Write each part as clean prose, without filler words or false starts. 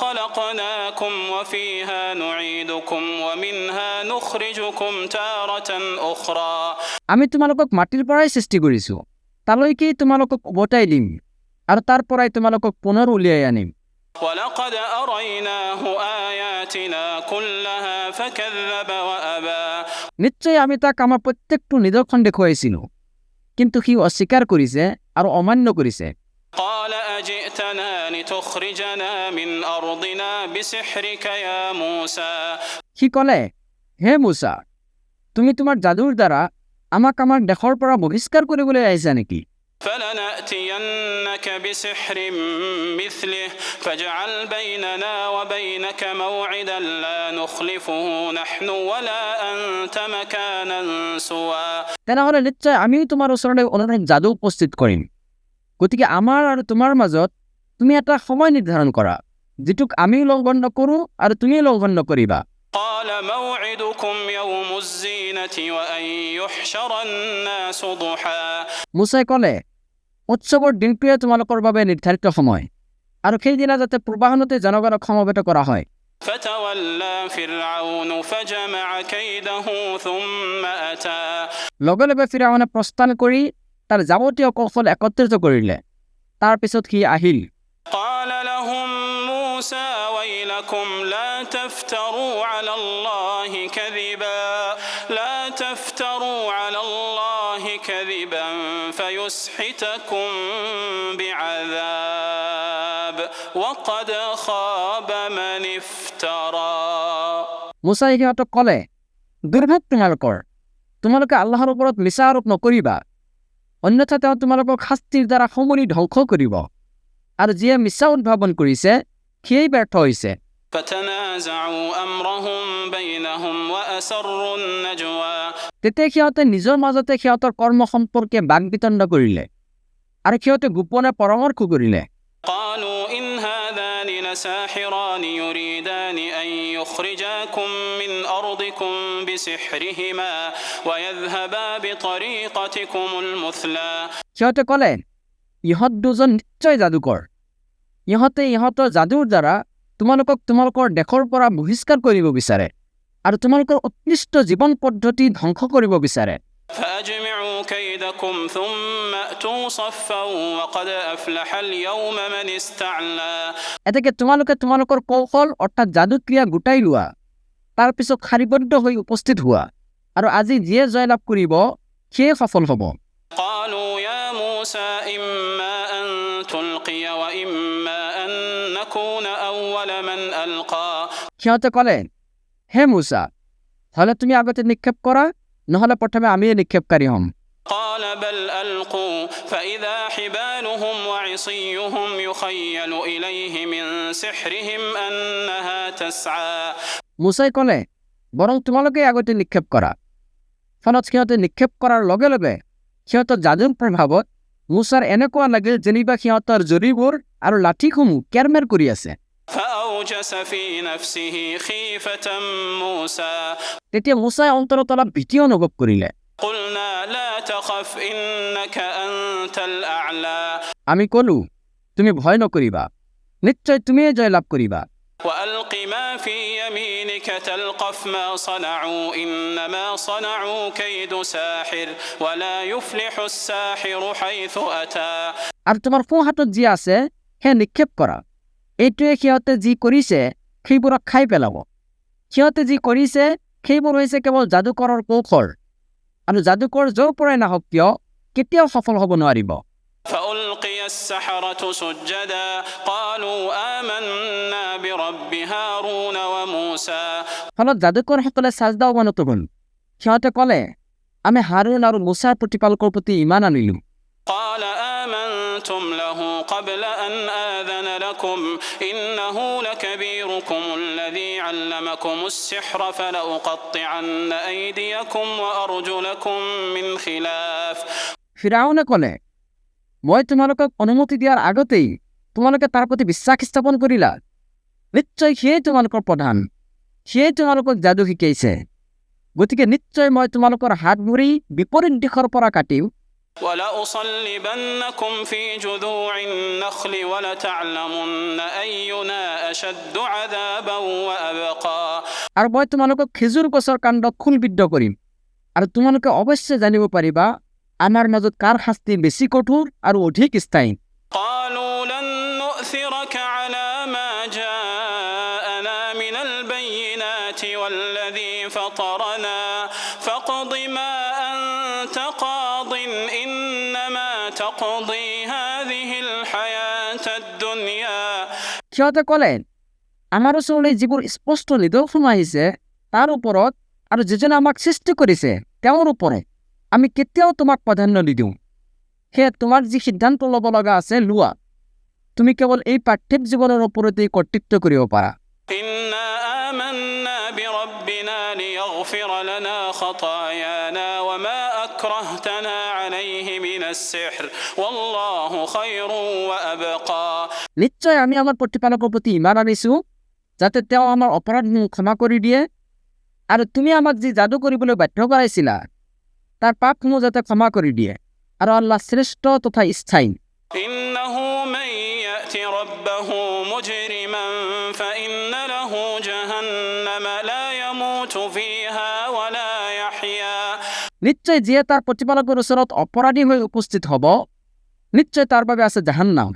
خلقناكم وفيها نعيدكم ومنها نخرجكم تارة أخرى আমি তোমালোকক মাটিৰ পৰাই সৃষ্টি কৰিছো তালৈকে তোমালোকক উভতাই দিম আৰু তাৰ পৰাই তোমালোকক পুনৰ উলিয়াই আনিম ولقد أريناه آياتنا كلها فكذب وأبى নিশ্চয় আমি তাক আমাৰ প্ৰত্যেকটো নিদৰ্শন দেখুৱাইছিলো কিন্তু সি অস্বীকাৰ কৰিছে আৰু অমান্য কৰিছে قال أجئتنا لتخرجنا من أرضنا بسحرك يا موسى সি ক'লে হে মুছা তুমি তোমাৰ যাদুৰ দ্বাৰা আমাক আমাৰ দেশৰ পৰা বহিষ্কাৰ কৰিবলৈ আহিছা নেকি فلنأتينك بسحر مثله فاجعل بيننا وبينك موعدا لا نخلفه نحن ولا أنت مكانا سوى তেনেহ'লে নিশ্চয় আমি তোমাৰ ওচৰলৈ অনুৰাগ যাদু উপস্থিত কৰিম গতিকে আমাৰ আৰু তোমাৰ মাজত তুমি এটা সময় নিৰ্ধাৰণ কৰা যিটোক আমি লংঘন নকৰো আৰু তুমি লংঘন নকৰিবা قال موعدكم يوم الزينة وأن يحشر الناس ضحى মুছাই ক'লে উৎসৱৰ দিনটোৱে তোমালোকৰ বাবে নিৰ্ধাৰিত সময় আৰু সেইদিনা যাতে পূৰ্বাহ্নতে জনগণক সমবেত কৰা হয় فتولى فرعون فجمع كيده ثم أتى লগে লগে ফিৰাউনে প্ৰস্থান কৰি তাৰ যাৱতীয় কৌশল একত্ৰিত কৰিলে তাৰ পিছত সি আহিল قال لهم موسى ويلكم لا تفتروا على الله كذبا لا تفتروا على الله كذبا فيسحتكم بعذاب وقد خاب من افترى মুছাই সিহঁতক ক'লে দুৰ্ভোগ তোমালোকে আল্লাহৰ ওপৰত মিছা আৰোপ নকৰিবা অন্যথা তেওঁ তোমালোকক শাস্তিৰ দ্বাৰা সমূলি ধ্বংস কৰিব আৰু যিয়ে মিছা উদ্ভাৱন কৰিছে সিয়েই ব্যৰ্থ হৈছে فتنازعوا أمرهم بينهم وأسروا النجوى তেতিয়া সিহঁতে নিজৰ মাজতে সিহঁতৰ কৰ্ম সম্পৰ্কে বাক বিতণ্ড কৰিলে আৰু সিহঁতে গোপনে পৰামৰ্শ কৰিলে قالوا إن هذان لساحران يريدان أن يخرجاكم من أرضكم بسحرهما ويذهبا بطريقتكم المثلى সিহঁতে ক'লে ইহঁত দুজন নিশ্চয় যাদুকৰ ইহঁতে ইহঁতৰ যাদুৰ দ্বাৰা তোমালোকক তোমালোকৰ দেশৰ পৰা বহিষ্কাৰ কৰিব বিচাৰে আৰু তোমালোকৰ উৎকৃষ্ট জীৱন পদ্ধতি ধ্বংস কৰিব বিচাৰে فأجمعوا كيدكم ثم أتوا صفا وقد أفلح اليوم من استعلى এতেকে তোমালোকে তোমালোকৰ কৌশল অৰ্থাৎ যাদুক্ৰিয়া গোটাই লোৱা তাৰ পিছত শাৰীবদ্ধ হৈ উপস্থিত হোৱা আৰু আজি যিয়ে জয়লাভ কৰিব সিয়ে সফল হ'ব قالوا يا موسى إما أن تلقي وإما أن نكون أول من ألقى সিহঁতে ক'লে হে মুছা হলে তুমি আগতে নিক্ষেপ কৰা নহলে প্ৰথমে আমিয়ে নিক্ষেপকাৰী হ'ম قال بل ألقوا فإذا حبالهم وعصيهم يخيل إليه من سحرهم أنها تسعى মুছাই ক'লে বৰং তোমালোকে আগতে নিক্ষেপ কৰা ফলত সিহঁতে নিক্ষেপ কৰাৰ লগে লগে সিহঁতৰ যাদুৰ প্ৰভাৱত মুছাৰ এনেকুৱা লাগিল যেনিবা সিহঁতৰ জৰীবোৰ আৰু লাঠিসমূহ কেৰমেৰ কৰি আছে فأوجس في نفسه خيفة موسى তেতিয়া মুছাই অন্তৰত অলপ ভীতি অনুভৱ কৰিলে قلنا لا تخف إنك أنت الأعلى আমি ক'লো তুমি ভয় নকৰিবা নিশ্চয় তুমিয়ে জয়লাভ কৰিবা وألق ما في يمينك تلقف ما صنعوا إنما صنعوا كيد ساحر ولا يفلح الساحر حيث أتى আৰু তোমাৰ সোঁ হাতত যি আছে হে নিক্ষেপ কৰা এইটোৱে সিহঁতে যি কৰিছে সেইবোৰক খাই পেলাব সিহঁতে যি কৰিছে সেইবোৰ হৈছে কেৱল যাদুকৰৰ কৌশল আৰু যাদুকৰ য'ৰ পৰাই নাহক কিয় কেতিয়াও সফল হ'ব নোৱাৰিব فألقي السحرة سجدا قالوا آمنا برب هارون وموسى ফলত যাদুকৰসকলে চাজদা অৱনত হ'ল সিহঁতে ক'লে আমি হাৰুন আৰু মুছাৰ প্ৰতিপালকৰ প্ৰতি ঈমান আনিলো قال آمنتم له قبل أن آذن لكم إنه لكبيركم الذي علمكم السحر فلأقطعن أيديكم وأرجلكم من خلاف ফিৰাউনে ক'লে মই তোমালোকক অনুমতি দিয়াৰ আগতেই তোমালোকে তাৰ প্ৰতি বিশ্বাস স্থাপন কৰিলা নিশ্চয় সিয়েই তোমালোকৰ প্ৰধান সিয়েই তোমালোকক যাদু শিকাইছে গতিকে নিশ্চয় মই তোমালোকৰ হাত ভৰি বিপৰীত দিশৰ পৰা কাটিম ولأصلبنكم في جذوع النخل ولتعلمن أينا أشد عذابا وأبقى আৰু মই তোমালোকক খেজুৰ গছৰ কাণ্ডত খুলবিদ্ধ কৰিম আৰু তোমালোকে অৱশ্যে জানিব পাৰিবা আমাৰ মাজত কাৰ শাস্তি বেছি কঠোৰ আৰু অধিক স্থায়ী قالوا لن نؤثرك على ما جاءنا من البينات والذي فطرنا فاقض ما أنت قاض إنما تقضي هذه الحياة الدنيا সিহঁতে ক'লে আমাৰ ওচৰলৈ যিবোৰ স্পষ্ট নিদৰ্শন আহিছে তাৰ ওপৰত আৰু যিজনে আমাক সৃষ্টি কৰিছে তেওঁৰ ওপৰত আমি কেতিয়াও তোমাক প্ৰাধান্য নিদিওঁ সেয়ে তোমাৰ যি সিদ্ধান্ত ল'ব লগা আছে লোৱা তুমি কেৱল এই পাৰ্থিৱ জীৱনৰ ওপৰতেই কৰ্তৃত্ব কৰিব পাৰা إنا آمنا بربنا ليغفر لنا خطايانا وما أكرهتنا عليه من السحر والله خير وأبقى নিশ্চয় আমি আমাৰ প্ৰতিপালকৰ প্ৰতি ইমান আনিছো যাতে তেওঁ আমাৰ অপৰাধসমূহ ক্ষমা কৰি দিয়ে আৰু তুমি আমাক যি যাদু কৰিবলৈ বাধ্য কৰাইছিলা তাৰ পাপসমূহ যাতে ক্ষমা কৰি দিয়ে আৰু আল্লাহ শ্ৰেষ্ঠ তথা স্থায়ী إنه من يأت ربه مجرما فإن له جهنم لا يموت فيها ولا يحيا নিশ্চয় যিয়ে তাৰ প্ৰতিপালকৰ ওচৰত অপৰাধী হৈ উপস্থিত হ'ব নিশ্চয় তাৰ বাবে আছে জাহান্নাম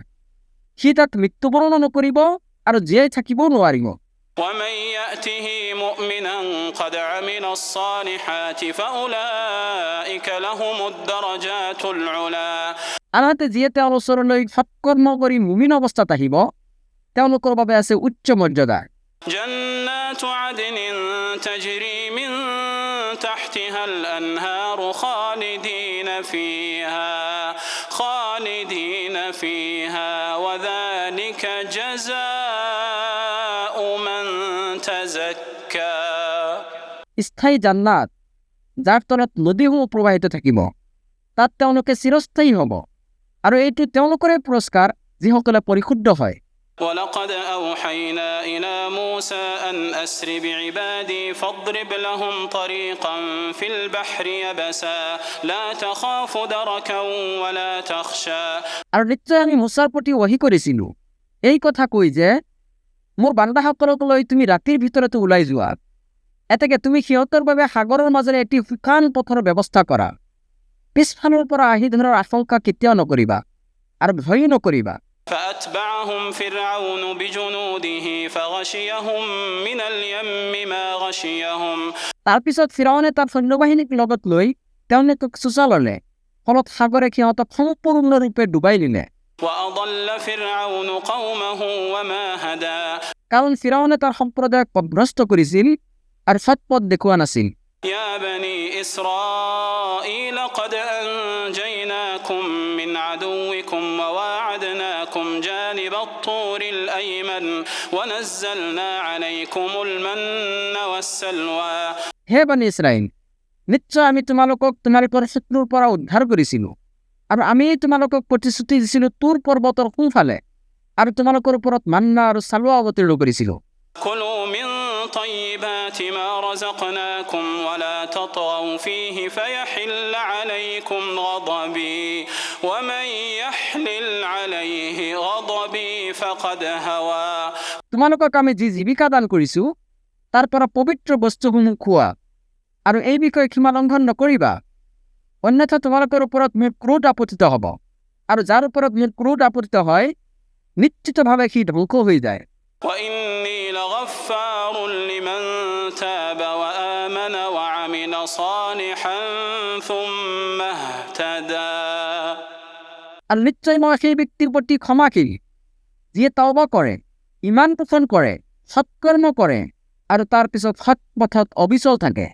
সি তাত মৃত্যুবৰণ নকৰিব আৰু জীয়াই থাকিবও নোৱাৰিব ومن يأته مؤمنا قد عمل الصالحات فأولئك لهم الدرجات العلا আনহাতে যিয়ে তেওঁৰ ওচৰলৈ সৎকৰ্ম কৰি মুমিন অৱস্থাত আহিব তেওঁলোকৰ বাবে আছে উচ্চ মৰ্যাদা جنات عدن تجري من تحتها الأنهار خالدين فيها وذلك جزاء من تزكى স্থায়ী জান্নাত যাৰ তলত নদীসমূহ প্ৰবাহিত থাকিব তাত তেওঁলোকে চিৰস্থায়ী হ'ব আৰু এইটো তেওঁলোকৰে পুৰস্কাৰ যিসকলে পৰিশুদ্ধ হয় ولقد أوحينا إلى موسى أن أسر بعبادي فاضرب لهم طريقا في البحر يبسا لا تخاف دركا ولا تخشى আৰু নিশ্চয় আমি মুছাৰ প্ৰতি ওহী কৰিছিলোঁ এই কথা কৈ যে মোৰ বান্দাসকলক লৈ তুমি ৰাতিৰ ভিতৰতে ওলাই যোৱা এতেকে তুমি সিহঁতৰ বাবে সাগৰৰ মাজেৰে এটি শুকান পথৰ ব্যৱস্থা কৰা পিছফালৰ পৰা আহি ধৰাৰ আশংকা কেতিয়াও নকৰিবা আৰু ভয় নকৰিবা فأتبعهم فرعون بجنوده فغشيهم من اليم ما غشيهم তাৰপিছত ফিৰাউনে তাৰ সৈন্যবাহিনীক লগত লৈ তেওঁলোকক চুচাললে ফলত সাগৰে সিহঁতক সম্পূৰ্ণৰূপে ডুবাই নিলে وأضل فرعون قومه وما هدى কাৰণ ফিৰাউনে তাৰ সম্প্ৰদায়ক পথভ্ৰষ্ট কৰিছিল আৰু সৎপথ দেখুওৱা নাছিল يا بني إسرائيل قد أنجيناكم من عدوكم وواعدناكم جانب الطور الأيمن ونزلنا عليكم المن والسلوى হে বনি ইছৰাইল নিশ্চয় আমি তোমালোকক তোমালোকৰ শত্ৰুৰ পৰা উদ্ধাৰ কৰিছিলোঁ আৰু আমি তোমালোকক প্ৰতিশ্ৰুতি দিছিলোঁ তুৰ পৰ্বতৰ সোঁফালে আৰু তোমালোকৰ ওপৰত মান্না আৰু চালুৱা অৱতীৰ্ণ কৰিছিলোঁ كلوا من طيبات ما رزقناكم ولا تطغوا فيه فيحل عليكم غضبي ومن يحلل عليه غضبي فقد هوى তোমালোকক আমি যি জীৱিকা দান কৰিছোঁ তাৰ পৰা পবিত্ৰ বস্তুসমূহ খোৱা আৰু এই বিষয়ে সীমা লংঘন নকৰিবা অন্যথা তোমালোকৰ ওপৰত মোৰ ক্ৰোধ আপতিত হ'ব আৰু যাৰ ওপৰত মোৰ ক্ৰোধ আপতিত হয় নিশ্চিতভাৱে সি ধ্বংস হৈ যায় وإني لغفار لمن تاب وآمن وعمل صالحا ثم اهتدى আৰু নিশ্চয় মই সেই ব্যক্তিৰ প্ৰতি ক্ষমাশীল যিয়ে তওবা কৰে ইমান পোষণ কৰে সৎকৰ্ম কৰে আৰু তাৰ পিছত সৎ পথত অবিচল থাকে